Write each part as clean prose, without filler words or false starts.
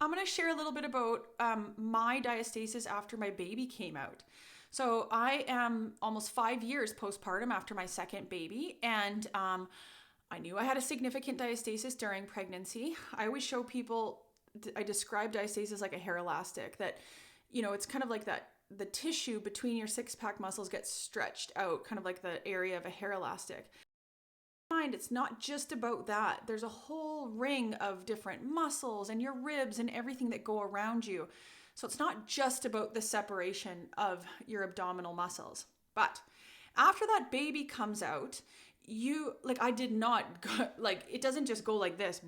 I'm going to share a little bit about my diastasis after my baby came out. So I am almost 5 years postpartum after my second baby, and I knew I had a significant diastasis during pregnancy. I always show people, I describe diastasis like a hair elastic, that, it's kind of like that the tissue between your six pack muscles gets stretched out, kind of like the area of a hair elastic. It's not just about that. There's a whole ring of different muscles and your ribs and everything that go around you. So it's not just about the separation of your abdominal muscles. But after that baby comes out, I did not go, it doesn't just go like this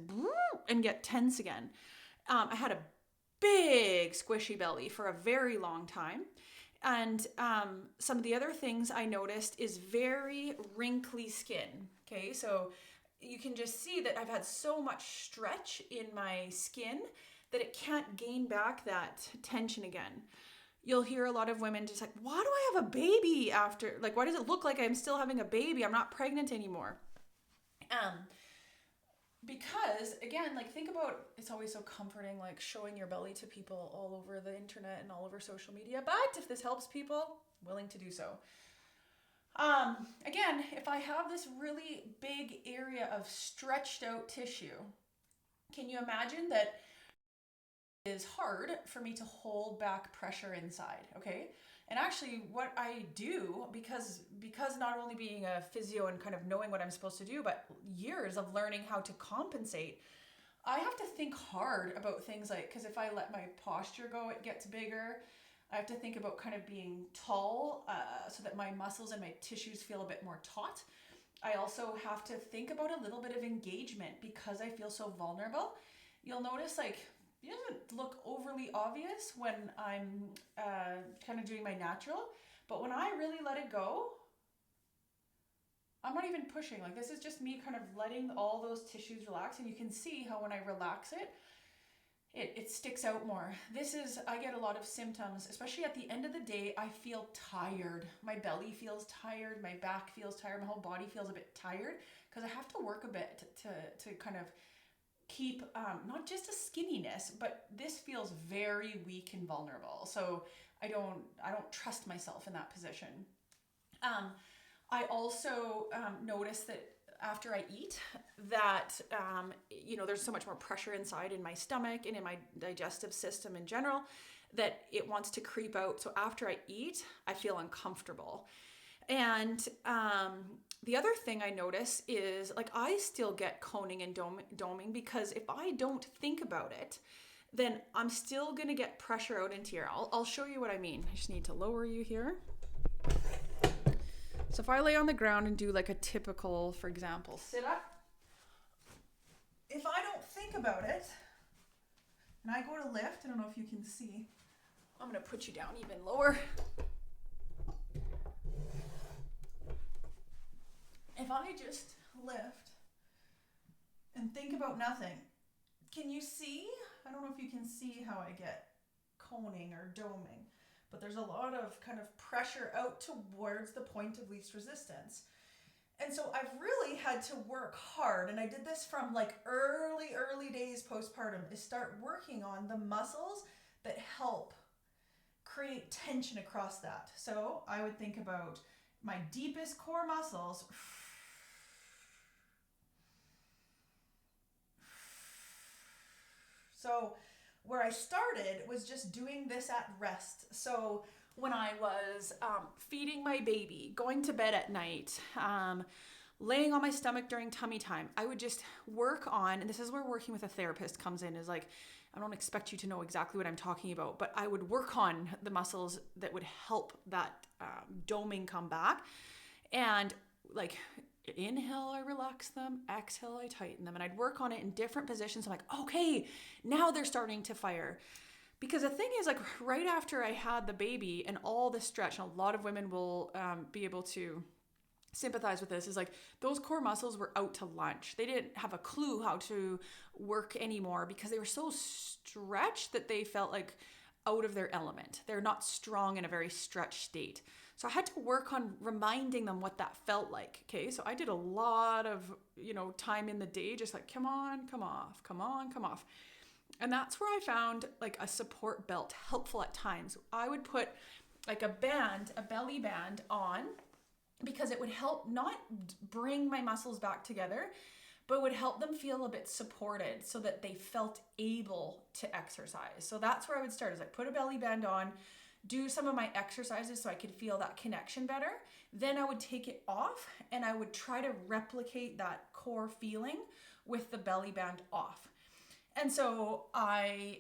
and get tense again. I had a big squishy belly for a very long time. And some of the other things I noticed is very wrinkly skin. Okay, so you can just see that I've had so much stretch in my skin that it can't gain back that tension again. You'll hear a lot of women just like, why do I have a baby after? Like, why does it look like I'm still having a baby? I'm not pregnant anymore. Because again, think about, it's always so comforting, showing your belly to people all over the internet and all over social media. But if this helps people, willing to do so. Again, if I have this really big area of stretched out tissue, can you imagine that it is hard for me to hold back pressure inside, okay? And actually what I do, because not only being a physio and kind of knowing what I'm supposed to do, but years of learning how to compensate, I have to think hard about things because if I let my posture go, it gets bigger. I have to think about kind of being tall so that my muscles and my tissues feel a bit more taut. I also have to think about a little bit of engagement because I feel so vulnerable. You'll notice it doesn't look overly obvious when I'm kind of doing my natural, but when I really let it go, I'm not even pushing. This is just me kind of letting all those tissues relax, and you can see how when I relax it sticks out more. I get a lot of symptoms, especially at the end of the day. I feel tired. My belly feels tired. My back feels tired. My whole body feels a bit tired because I have to work a bit to kind of keep not just a skinniness, but this feels very weak and vulnerable. So I don't trust myself in that position. I also notice that after I eat that, there's so much more pressure inside in my stomach and in my digestive system in general that it wants to creep out. So after I eat, I feel uncomfortable. And the other thing I notice is I still get coning and doming because if I don't think about it, then I'm still going to get pressure out into here. I'll show you what I mean. I just need to lower you here. So if I lay on the ground and do a typical, for example, sit up, if I don't think about it, and I go to lift, I don't know if you can see, I'm going to put you down even lower. If I just lift and think about nothing, can you see? I don't know if you can see how I get coning or doming, but there's a lot of kind of pressure out towards the point of least resistance. And so I've really had to work hard, and I did this from early days postpartum, is start working on the muscles that help create tension across that. So I would think about my deepest core muscles. So where I started was just doing this at rest. So when I was feeding my baby, going to bed at night, laying on my stomach during tummy time, I would just work on, and this is where working with a therapist comes in, is I don't expect you to know exactly what I'm talking about, but I would work on the muscles that would help that doming come back. And inhale, I relax them, exhale, I tighten them, and I'd work on it in different positions. I'm okay, now they're starting to fire. Because the thing is, right after I had the baby and all the stretch, and a lot of women will be able to sympathize with this, is those core muscles were out to lunch. They didn't have a clue how to work anymore because they were so stretched that they felt out of their element. They're not strong in a very stretched state. So I had to work on reminding them what that felt like. Okay, so I did a lot of, time in the day, just come on, come off, come on, come off. And that's where I found like a support belt helpful at times. I would put like a belly band on, because it would help not bring my muscles back together, but would help them feel a bit supported so that they felt able to exercise. So that's where I would start, is I put a belly band on, do some of my exercises so I could feel that connection better. Then I would take it off and I would try to replicate that core feeling with the belly band off. And so I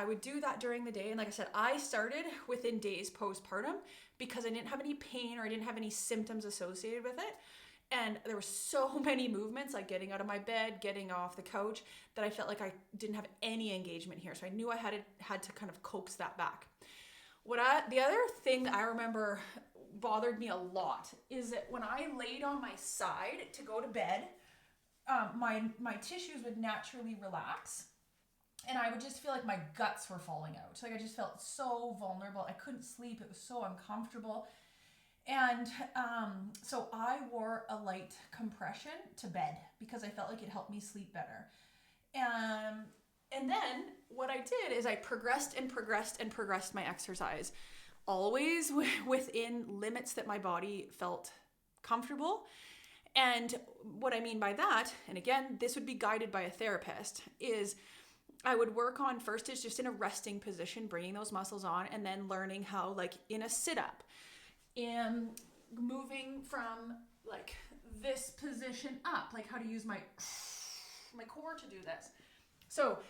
would do that during the day. And like I said, I started within days postpartum because I didn't have any pain or I didn't have any symptoms associated with it. And there were so many movements, like getting out of my bed, getting off the couch, that I felt like I didn't have any engagement here. So I knew I had to kind of coax that back. The other thing that I remember bothered me a lot is that when I laid on my side to go to bed, my tissues would naturally relax. And I would just feel like my guts were falling out. Like I just felt so vulnerable. I couldn't sleep. It was so uncomfortable. And so I wore a light compression to bed because I felt like it helped me sleep better. And then what I did is I progressed my exercise, always within limits that my body felt comfortable. And what I mean by that, and again, this would be guided by a therapist, is I would work on first is just in a resting position, bringing those muscles on, and then learning how, like in a sit-up, and moving from like this position up, like how to use my core to do this. So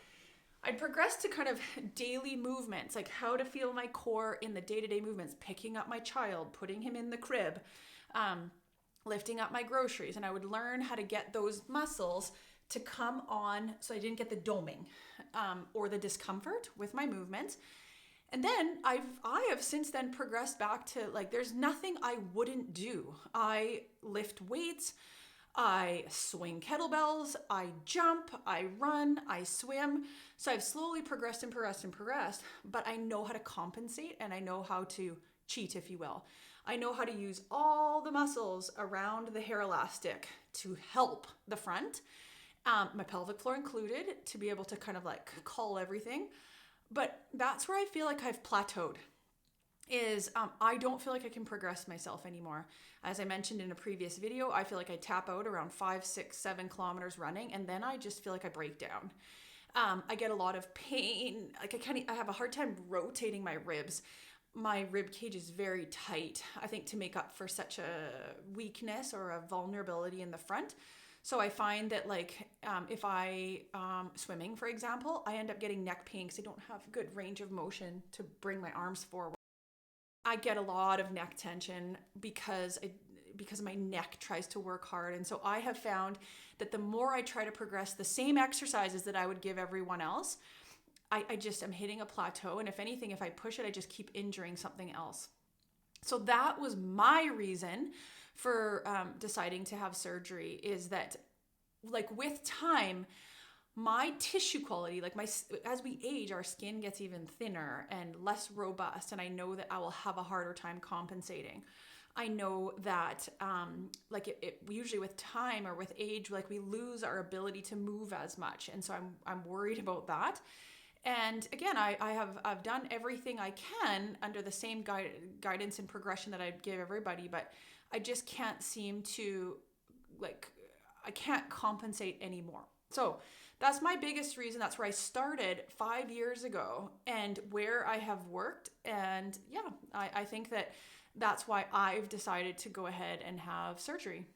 I'd progress to kind of daily movements, like how to feel my core in the day-to-day movements, picking up my child, putting him in the crib, lifting up my groceries. And I would learn how to get those muscles to come on so I didn't get the doming or the discomfort with my movements. And then I have since then progressed back to, like, there's nothing I wouldn't do. I lift weights, I swing kettlebells, I jump, I run, I swim. So I've slowly progressed, but I know how to compensate and I know how to cheat, if you will. I know how to use all the muscles around the hair elastic to help the front, my pelvic floor included, to be able to kind of like call everything. But that's where I feel like I've plateaued, is I don't feel like I can progress myself anymore. As I mentioned in a previous video, I feel like I tap out around 5, 6, 7 kilometers running, and then I just feel like I break down. I get a lot of pain. Like I have a hard time rotating my ribs. My rib cage is very tight, I think, to make up for such a weakness or a vulnerability in the front. So I find that, like, if I swimming, for example, I end up getting neck pain because I don't have good range of motion to bring my arms forward. I get a lot of neck tension because my neck tries to work hard. And so I have found that the more I try to progress the same exercises that I would give everyone else, I just am hitting a plateau. And if anything, if I push it, I just keep injuring something else. So that was my reason for deciding to have surgery, is that, like, with time, my tissue quality, like as we age, our skin gets even thinner and less robust. And I know that I will have a harder time compensating. I know that usually with time or with age, like, we lose our ability to move as much. And so I'm worried about that. And again, I've done everything I can under the same guidance and progression that I give everybody, but I just can't seem to, like, I can't compensate anymore. So that's my biggest reason. That's where I started 5 years ago and where I have worked. And yeah, I think that that's why I've decided to go ahead and have surgery.